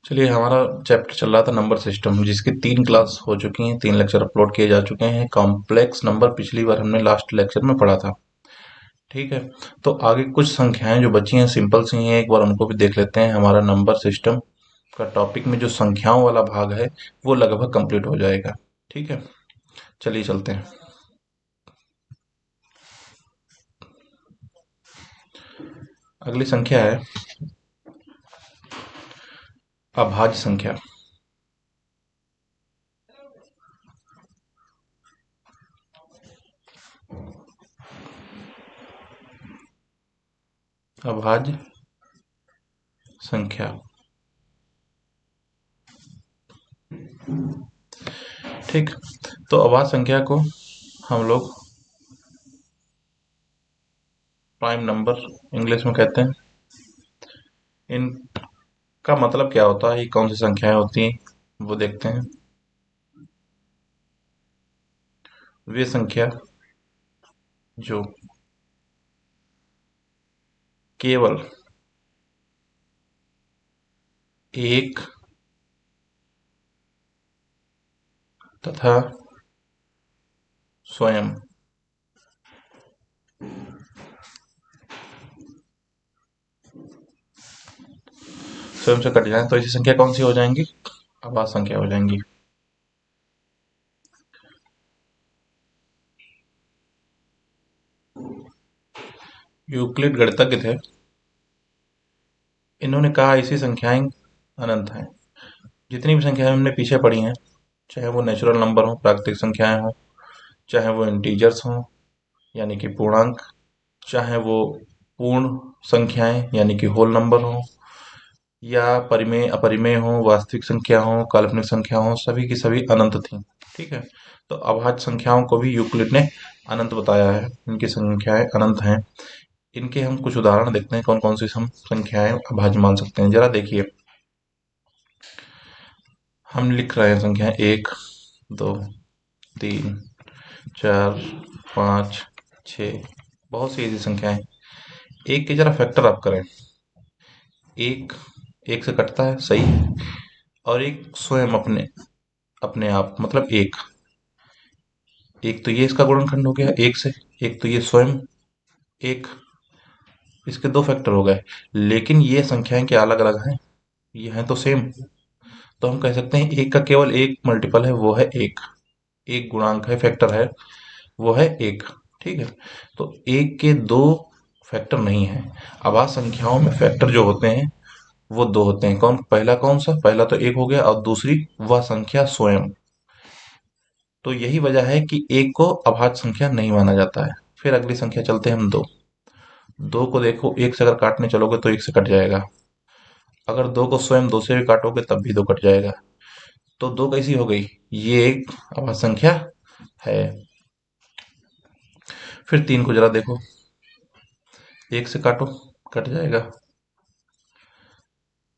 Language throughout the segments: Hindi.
चलिए, हमारा चैप्टर चल रहा था नंबर सिस्टम, जिसकी 3 क्लास हो चुकी हैं, 3 लेक्चर अपलोड किए जा चुके हैं। कॉम्प्लेक्स नंबर पिछली बार हमने लास्ट लेक्चर में पढ़ा था। ठीक है। तो आगे कुछ संख्याएं जो बची हैं सिंपल सी हैं, एक बार उनको भी देख लेते हैं। हमारा नंबर सिस्टम का टॉपिक में जो संख्याओं वाला भाग है वो लगभग कंप्लीट हो जाएगा। ठीक है, चलिए चलते हैं। अगली संख्या है अभाज्य संख्या। अभाज्य संख्या। ठीक। तो अभाज्य संख्या को हम लोग प्राइम नंबर इंग्लिश में कहते हैं। इनका मतलब क्या होता है, ये कौन सी संख्याएं होती हैं वो देखते हैं। वे संख्या जो केवल एक तथा स्वयं स्वयं से कट जाए तो ऐसी संख्या कौन सी हो जाएंगी? अभाज्य संख्या हो जाएंगी। यूक्लिड गणितज्ञ थे, इन्होंने कहा ऐसी संख्याएं अनंत हैं। जितनी भी संख्याएं हमने पीछे पढ़ी हैं, चाहे वो नेचुरल नंबर हो, प्राकृतिक संख्याएं हो, चाहे वो इंटीजर्स हो यानी कि पूर्णांक, चाहे वो पूर्ण संख्याएं यानी कि होल नंबर हो, या परिमेय अपरिमेय हो, वास्तविक संख्या हो, काल्पनिक संख्या हो, सभी की सभी अनंत थी। ठीक है। तो अभाज्य संख्याओं को भी यूक्लिड ने अनंत बताया है, इनकी संख्याएं अनंत हैं। इनके हम कुछ उदाहरण देखते हैं, कौन कौन सी हम संख्याएं अभाज्य मान सकते हैं। जरा देखिए, हम लिख रहे हैं संख्याएं 1, 2, 3, 4, 5, 6, बहुत सी ऐसी संख्याएं। एक के जरा फैक्टर आप करें। एक एक से कटता है, सही है। और एक स्वयं अपने अपने आप, मतलब एक एक तो ये इसका गुणनखंड हो गया एक से, एक तो ये स्वयं एक, इसके दो फैक्टर हो गए। लेकिन ये संख्याएं क्या अलग अलग हैं? ये हैं तो सेम। तो हम कह सकते हैं एक का केवल एक मल्टीपल है, वो है एक। एक गुणांक है, फैक्टर है, वो है एक। ठीक है। तो एक के दो फैक्टर नहीं है। अभाज्य संख्याओं में फैक्टर जो होते हैं वो दो होते हैं। पहला कौन सा? पहला तो एक हो गया, और दूसरी वह संख्या स्वयं। तो यही वजह है कि एक को अभाज्य संख्या नहीं माना जाता है। फिर अगली संख्या चलते हैं हम, दो। दो को देखो, एक से अगर काटने चलोगे तो एक से कट जाएगा। अगर दो को स्वयं दो से भी काटोगे तब भी दो कट जाएगा। तो दो कैसी हो गई? ये एक अभाज्य संख्या है। फिर तीन को जरा देखो, एक से काटो, कट जाएगा।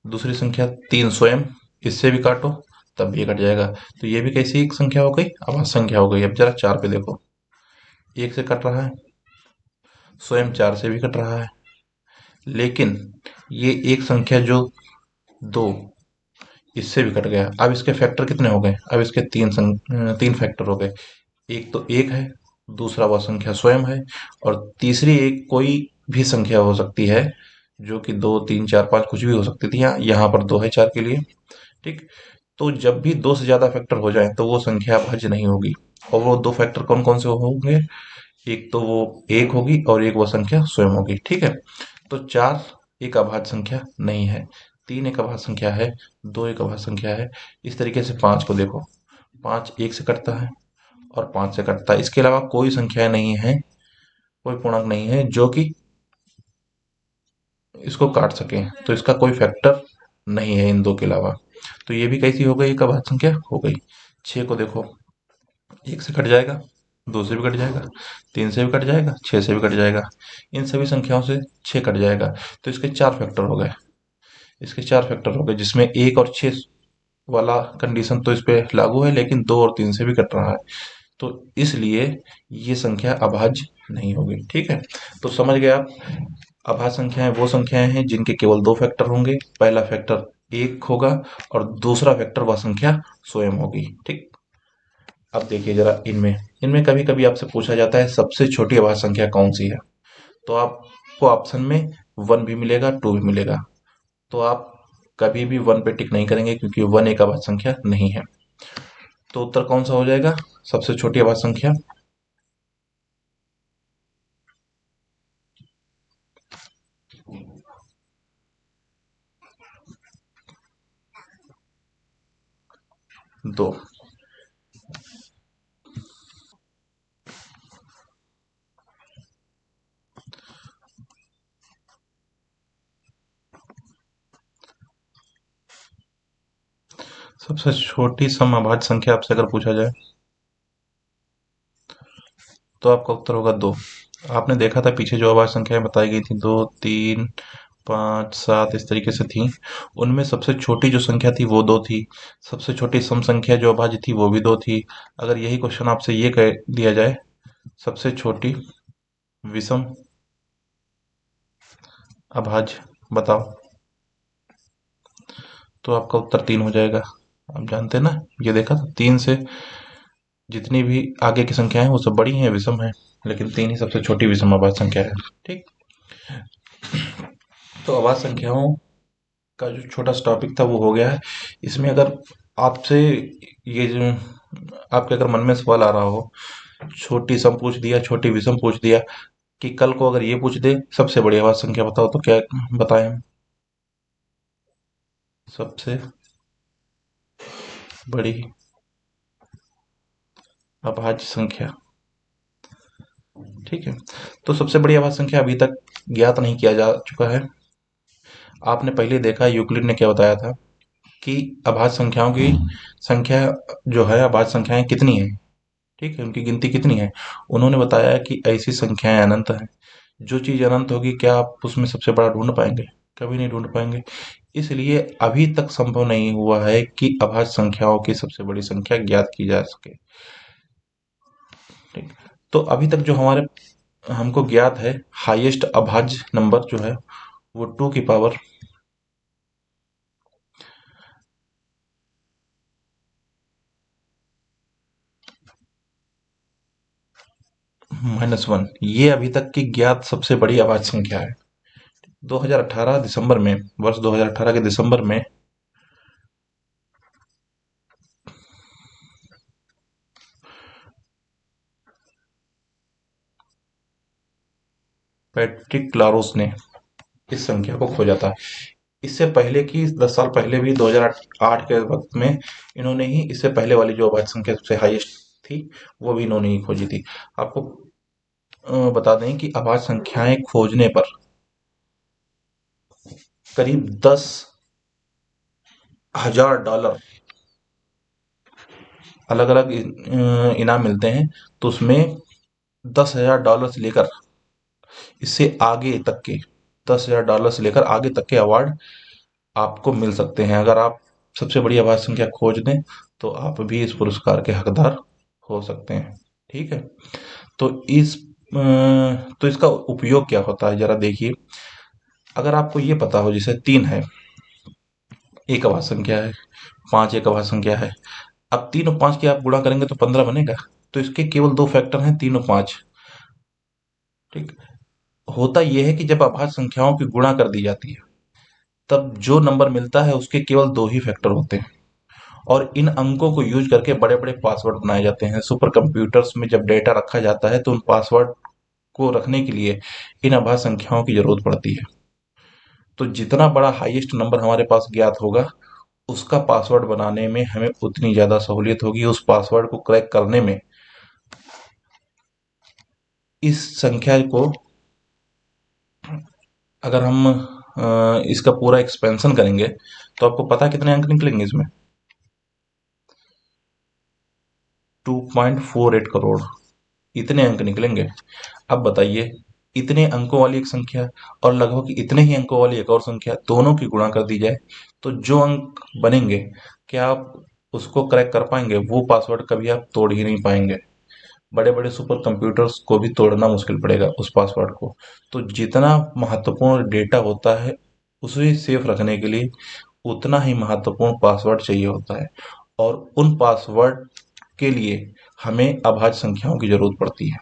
दूसरी संख्या तीन स्वयं, इससे भी काटो तब भी ये कट जाएगा। तो ये भी कैसी एक संख्या हो गई? अभाज्य संख्या हो गई। अब जरा चार पे देखो, एक से कट रहा है, स्वयं चार से भी कट रहा है। लेकिन ये एक संख्या जो दो, इससे भी कट गया। अब इसके फैक्टर कितने हो गए? अब इसके तीन फैक्टर हो गए। एक तो एक है, दूसरा वह संख्या स्वयं है, और तीसरी एक कोई भी संख्या हो सकती है, जो कि दो तीन चार पांच कुछ भी हो सकती थी। यहाँ पर दो है चार के लिए। ठीक। तो जब भी दो से ज्यादा फैक्टर हो जाए तो वो संख्या अभाज्य नहीं होगी। और वो दो फैक्टर कौन कौन से होंगे? एक तो वो एक होगी, और एक वो संख्या स्वयं होगी। ठीक है। तो चार एक अभाज्य संख्या नहीं है, तीन एक अभाज्य संख्या है, दो एक अभाज्य संख्या है। इस तरीके से पांच को देखो, पांच एक से कटता है और पांच से कटता है। इसके अलावा कोई संख्या नहीं है, कोई पूर्णांक नहीं है जो कि इसको काट सके। तो इसका कोई फैक्टर नहीं है इन दो के अलावा। तो ये भी कैसी हो गई? एक अभाज्य संख्या हो गई। छह को देखो, एक से कट जाएगा, दो से भी कट जाएगा, तीन से भी कट जाएगा, छह से भी कट जाएगा। इन सभी संख्याओं से छह कट जाएगा। तो इसके चार फैक्टर हो गए। इसके चार फैक्टर हो गए, जिसमें एक और छह वाला कंडीशन तो इस पे लागू है, लेकिन दो और तीन से भी कट रहा है। तो इसलिए ये संख्या अभाज्य नहीं होगी। ठीक है। तो समझ गए आप, अभाज्य संख्याएं वो संख्याएं हैं जिनके केवल दो फैक्टर होंगे। पहला फैक्टर एक होगा और दूसरा वेक्टर वह संख्या स्वयं होगी। ठीक। अब देखिए जरा इनमें इनमें कभी कभी आपसे पूछा जाता है सबसे छोटी अभाज्य संख्या कौन सी है, तो आपको ऑप्शन में 1 भी मिलेगा, 2 भी मिलेगा। तो आप कभी भी 1 पे टिक नहीं करेंगे क्योंकि 1 एक अभाज्य संख्या नहीं है। तो उत्तर कौन सा हो जाएगा सबसे छोटी अभाज्य संख्या? 2। सबसे छोटी समअभाज्य संख्या आपसे अगर पूछा जाए तो आपका उत्तर होगा 2। आपने देखा था पीछे जो अभाज्य संख्याएं बताई गई थी, 2, 3, 5, 7 इस तरीके से थी। उनमें सबसे छोटी जो संख्या थी वो 2 थी। सबसे छोटी सम संख्या जो अभाज्य थी वो भी 2 थी। अगर यही क्वेश्चन आपसे ये कह दिया जाए सबसे छोटी विषम अभाज्य बताओ, तो आपका उत्तर 3 हो जाएगा। आप जानते हैं ना, ये देखा था 3 से जितनी भी आगे की संख्याएं हैं वो सब बड़ी हैं, विषम है, लेकिन 3 ही सबसे छोटी विषम अभाज्य संख्या है। ठीक। तो अभाज्य संख्याओं का जो छोटा सा टॉपिक था वो हो गया है। इसमें अगर आपसे ये जो आपके अगर मन में सवाल आ रहा हो, छोटी सम पूछ दिया, छोटी विषम पूछ दिया, कि कल को अगर ये पूछ दे सबसे बड़ी अभाज्य संख्या बताओ, तो क्या बताएं हम? सबसे बड़ी अभाज्य संख्या। ठीक है। तो सबसे बड़ी अभाज्य संख्या अभी तक ज्ञात नहीं किया जा चुका है। आपने पहले देखा यूक्लिड ने क्या बताया था कि अभाज्य संख्याओं की संख्या जो है, अभाज्य संख्याएं कितनी है। ठीक है, उनकी गिनती कितनी है। उन्होंने बताया कि ऐसी संख्याएं अनंत है। जो चीज अनंत होगी क्या आप उसमें सबसे बड़ा ढूंढ पाएंगे? कभी नहीं ढूंढ पाएंगे। इसलिए अभी तक संभव नहीं हुआ है कि अभाज्य संख्याओं की सबसे बड़ी संख्या ज्ञात की जा सके। ठीक। तो अभी तक जो हमारे हमको ज्ञात है, हाईएस्ट अभाज्य नंबर जो है वो 2 की पावर -1, ये अभी तक की ज्ञात सबसे बड़ी अभाज्य संख्या है। 2018 दिसंबर में, वर्ष 2018 के दिसंबर में पैट्रिक क्लारोस ने इस संख्या को खोजा था। इससे पहले की 10 साल पहले भी 2008 के वक्त में इन्होंने ही इससे पहले वाली जो अभाज्य संख्या सबसे हाईएस्ट थी वो भी इन्होंने ही खोजी थी। आपको बता दें कि अभाज्य संख्याएं खोजने पर करीब $10,000 अलग अलग इनाम मिलते हैं। तो उसमें $10,000 से लेकर इससे आगे तक के $10,000 से लेकर आगे तक के अवार्ड आपको मिल सकते हैं। अगर आप सबसे बड़ी आवाज संख्या खोज दें तो आप भी इस पुरस्कार के हकदार हो सकते हैं। ठीक है। तो तो इसका उपयोग क्या होता है जरा देखिए। अगर आपको ये पता हो जैसे 3 है एक आवाज संख्या है, 5 एक आवाज संख्या है, अब 3 और 5 की आप गुणा करेंगे तो 15 बनेगा। तो इसके केवल दो फैक्टर हैं, 3 और 5। ठीक। होता यह है कि जब अभाज्य संख्याओं की गुणा कर दी जाती है तब जो नंबर मिलता है उसके केवल दो ही फैक्टर होते हैं, और इन अंकों को यूज करके बड़े बड़े पासवर्ड बनाए जाते हैं। सुपर कंप्यूटर्स में जब डेटा रखा जाता है तो उन पासवर्ड को रखने के लिए इन अभाज्य संख्याओं की जरूरत पड़ती है। तो जितना बड़ा हाईएस्ट नंबर हमारे पास ज्ञात होगा उसका पासवर्ड बनाने में हमें उतनी ज्यादा सहूलियत होगी, उस पासवर्ड को क्रैक करने में। इस संख्या को अगर हम इसका पूरा एक्सपेंशन करेंगे तो आपको पता कितने अंक निकलेंगे इसमें? 2.48 करोड़, इतने अंक निकलेंगे। अब बताइए, इतने अंकों वाली एक संख्या और लगभग इतने ही अंकों वाली एक और संख्या, दोनों की गुणा कर दी जाए तो जो अंक बनेंगे, क्या आप उसको क्रैक कर पाएंगे? वो पासवर्ड कभी आप तोड़ ही नहीं पाएंगे। बड़े बड़े सुपर कंप्यूटर्स को भी तोड़ना मुश्किल पड़ेगा उस पासवर्ड को। तो जितना महत्वपूर्ण डेटा होता है उसे सेफ रखने के लिए उतना ही महत्वपूर्ण पासवर्ड चाहिए होता है, और उन पासवर्ड के लिए हमें अभाज्य संख्याओं की जरूरत पड़ती है।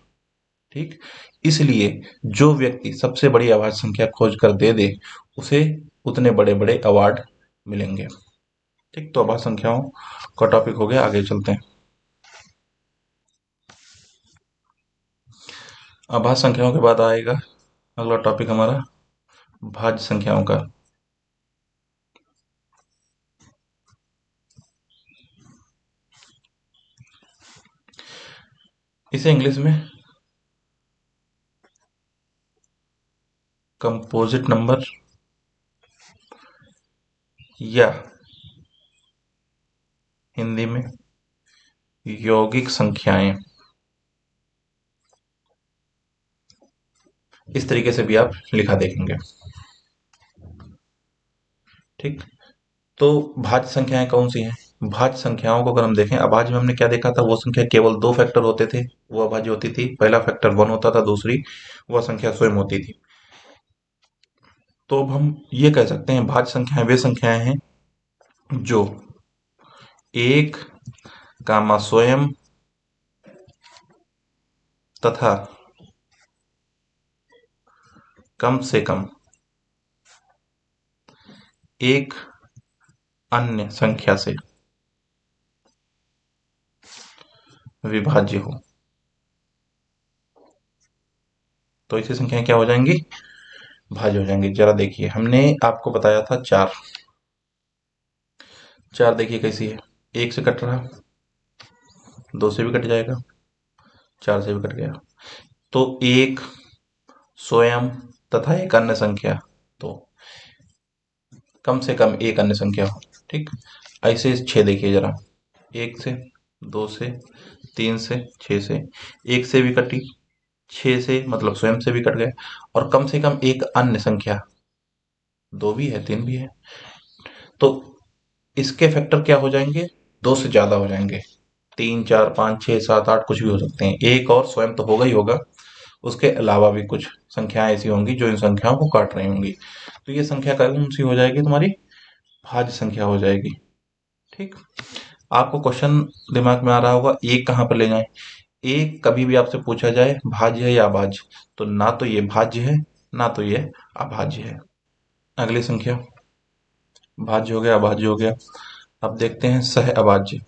ठीक, इसलिए जो व्यक्ति सबसे बड़ी अभाज्य संख्या खोज कर दे दे, उसे उतने बड़े बड़े अवार्ड मिलेंगे। ठीक, तो अभाज्य संख्याओं का टॉपिक हो गया, आगे चलते हैं। अभाज्य संख्याओं के बाद आएगा अगला टॉपिक हमारा भाज्य संख्याओं का। इसे इंग्लिश में कंपोजिट नंबर या हिंदी में यौगिक संख्याएं, इस तरीके से भी आप लिखा देखेंगे। ठीक, तो भाज्य संख्याएं कौन सी हैं? भाज्य संख्याओं को अगर हम देखें, अभाज्य में हमने क्या देखा था, वो संख्या केवल दो फैक्टर होते थे, वो अभाज्य होती थी। पहला फैक्टर 1 होता था, दूसरी वह संख्या स्वयं होती थी। तो अब हम ये कह सकते हैं भाज्य संख्याएं वे संख्याएं हैं जो एक कामा स्वयं तथा कम से कम एक अन्य संख्या से विभाज्य हो। तो ऐसी संख्याएं क्या हो जाएंगी? भाज्य हो जाएंगी। जरा देखिए, हमने आपको बताया था चार। चार देखिए कैसी है, एक से कट रहा, दो से भी कट जाएगा, चार से भी कट गया। तो एक स्वयं तथा एक अन्य संख्या, तो कम से कम एक अन्य संख्या हो। ठीक, ऐसे छह देखिए जरा, एक से, दो से, तीन से, छह से, एक से भी कटी, छह से मतलब स्वयं से भी कट गए, और कम से कम एक अन्य संख्या, दो भी है, तीन भी है। तो इसके फैक्टर क्या हो जाएंगे? दो से ज्यादा हो जाएंगे। तीन, चार, पाँच, छह, सात, आठ कुछ भी हो सकते हैं। एक और स्वयं तो होगा ही होगा, उसके अलावा भी कुछ संख्याएं ऐसी होंगी जो इन संख्याओं को काट रही होंगी। तो ये संख्या कौन सी हो जाएगी? तुम्हारी भाज्य संख्या हो जाएगी। ठीक, आपको क्वेश्चन दिमाग में आ रहा होगा एक कहाँ पर ले जाएं। एक कभी भी आपसे पूछा जाए भाज्य है या अभाज्य, तो ना तो ये भाज्य है, ना तो ये अभाज्य है। अगली संख्या भाज्य हो गया, अभाज्य हो गया। अब देखते हैं सह अभाज्य।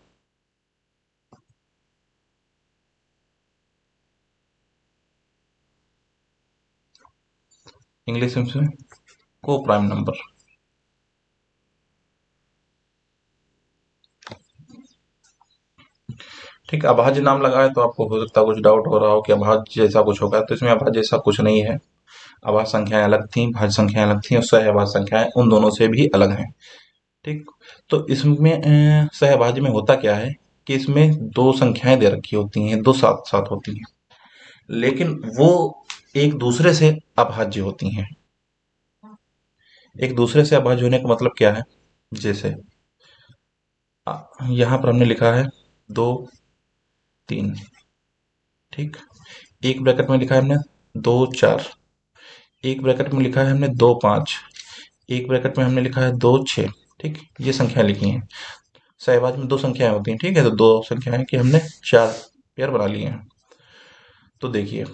इंग्लिश में को प्राइम नंबर। ठीक, अभाज्य नाम लगा है तो आपको हो सकता है कुछ डाउट हो रहा हो कि अभाज्य जैसा कुछ होगा, तो इसमें अभाज्य जैसा कुछ नहीं है। अभाज्य संख्याएं अलग थी, भाज्य संख्याएं अलग थी, और सहअभाज्य संख्याएं उन दोनों से भी अलग हैं। ठीक, तो इसमें सहअभाज्य में होता क्या है कि इसमें दो संख्याएं दे रखी होती हैं, दो साथ साथ होती हैं, लेकिन वो एक दूसरे से अभाज्य होती हैं। एक दूसरे से अभाज्य होने का मतलब क्या है? जैसे यहाँ पर हमने लिखा है दो, तीन। ठीक, एक ब्रैकेट में लिखा है हमने दो, चार। एक ब्रैकेट में लिखा है हमने दो, पांच। एक ब्रैकेट में हमने लिखा है दो, छः। ठीक, ये संख्या लिखी हैं। सहभाज्य में दो संख्याएं होती हैं, ठीक है, तो दो संख्याएं कि हमने चार पेयर बना लिए हैं। तो देखिए,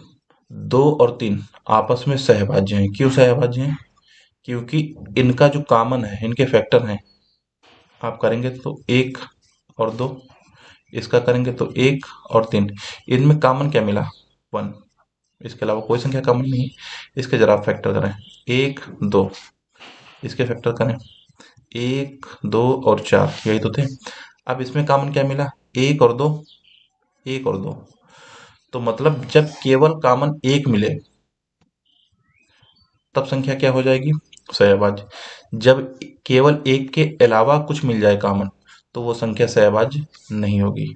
दो और तीन आपस में सहभाज्य हैं। क्यों सहभाज्य हैं? क्योंकि इनका जो कॉमन है, इनके फैक्टर हैं, आप करेंगे तो एक और दो, इसका करेंगे तो एक और तीन। इनमें कॉमन क्या मिला? वन। इसके अलावा कोई संख्या कॉमन नहीं। इसके जरा आप फैक्टर करें, एक, दो, इसके फैक्टर करें, एक, दो और चार, यही तो थे। अब इसमें कॉमन क्या मिला? एक और दो, एक और दो। तो मतलब जब केवल कॉमन एक मिले तब संख्या क्या हो जाएगी? सहभाज्य। जब केवल एक के अलावा कुछ मिल जाए कॉमन, तो वो संख्या सहभाज्य नहीं होगी।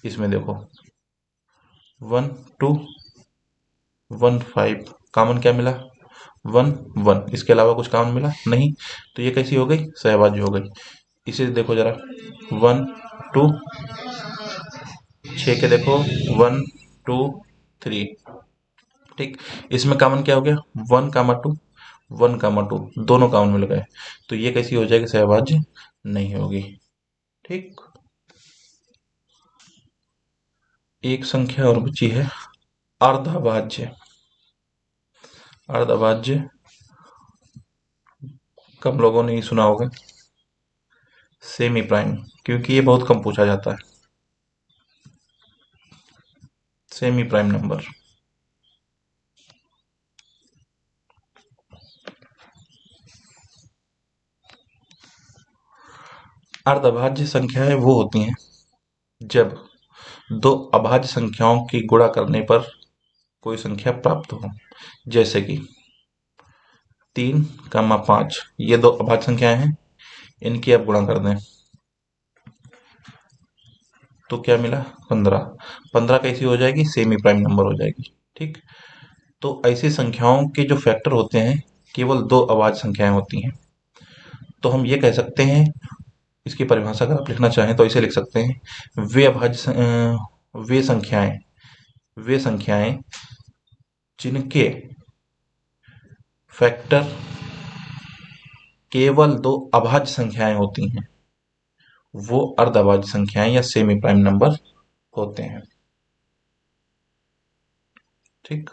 इसमें देखो, one, two, one, five, common क्या मिला? One, one. इसके अलावा कुछ कॉमन मिला नहीं, तो ये कैसी हो गई? सहभाज्य हो गई। इसे देखो जरा, वन, टू, छः के देखो, वन, टू, थ्री। ठीक, इसमें कॉमन क्या हो गया? वन कामा टू, 1, 2 दोनों कॉमन मिल गए, तो ये कैसी हो जाएगी, सहभाज्य नहीं होगी। ठीक। एक संख्या और बची है, अर्धभाज्य। अर्धभाज्य कम लोगों ने ही सुना होगा, सेमी प्राइम, क्योंकि ये बहुत कम पूछा जाता है। Semi prime number. अर्धभाज्य संख्याएं वो होती हैं जब दो अभाज्य संख्याओं की गुणा करने पर कोई संख्या प्राप्त हो। जैसे कि 3, 5, ये दो अभाज्य संख्याएं हैं, इनकी आप गुणा कर दें तो क्या मिला, 15। 15 कैसी हो जाएगी, सेमी प्राइम नंबर हो जाएगी। ठीक। तो ऐसी संख्याओं के जो फैक्टर होते हैं, केवल दो अभाज्य संख्याएं होती हैं। तो हम ये कह सकते हैं, इसकी परिभाषा अगर आप लिखना चाहें तो इसे लिख सकते हैं, वे संख्याएं जिनके फैक्टर केवल दो अभाज्य संख्याएं होती हैं, वो अर्धभाज्य संख्याएं या सेमी प्राइम नंबर होते हैं। ठीक।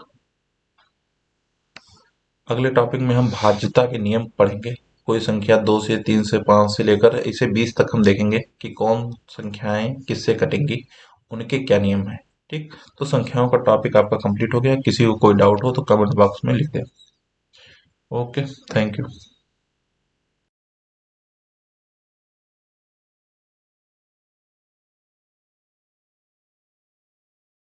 अगले टॉपिक में हम भाज्यता के नियम पढ़ेंगे। कोई संख्या 2 से 3 से 5 से लेकर इसे 20 तक हम देखेंगे कि कौन संख्याएं किससे कटेंगी, उनके क्या नियम हैं। ठीक। तो संख्याओं का टॉपिक आपका कंप्लीट हो गया। किसी को कोई डाउट हो तो कमेंट बॉक्स में लिख दें। Okay, thank you.